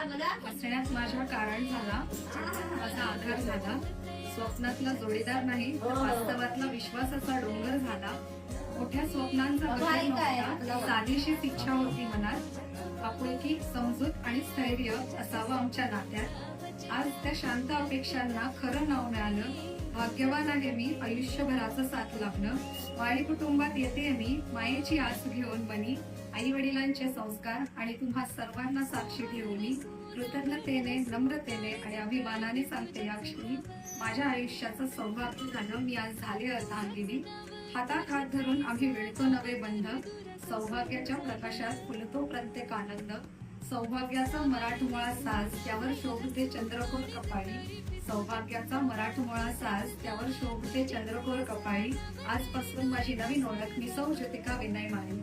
हसण्यात माझ्या कारण झाला, माझा आधार झाला. स्वप्नातला जोडीदार नाही तर वास्तवातला विश्वासाचा डोंगर झाला. मोठ्या स्वप्नांचा बदल नव्हता, साधीशीच इच्छा होती मनात. आपुलकी, समजूत आणि स्थैर्य असावं आमच्या नात्यात. आज त्या शांत अपेक्षांना खरं नाव मिळालं. भाग्यवान आहे मी आयुष्यभराचं साथ लाभणं. वाडी कुटुंबात येते मी मायेची आस घेऊन बनी. आई वडिलांचे संस्कार आणि तुम्हा सर्वांना साक्षी ठेवून कृतज्ञतेने, नम्रतेने आणि अभिमानाने सांगते या क्षणी माझ्या आयुष्याचं सौभाग्य झालं. मी आज झाले अर्धांगिनी. हातात हात धरून आम्ही विळतो नवे बंध. सौभाग्याच्या प्रकाशात फुलतो प्रत्येक आनंद. सौभाग्याचा मराठमोळा साज त्यावर शोभते चंद्रकोर कपाळी. सौभाग्याचा मराठमोळा साज त्यावर शोभते चंद्रकोर कपाळी. आजपासून माझी नवीन ओळख मी सौ ज्योतिका विनय माळी.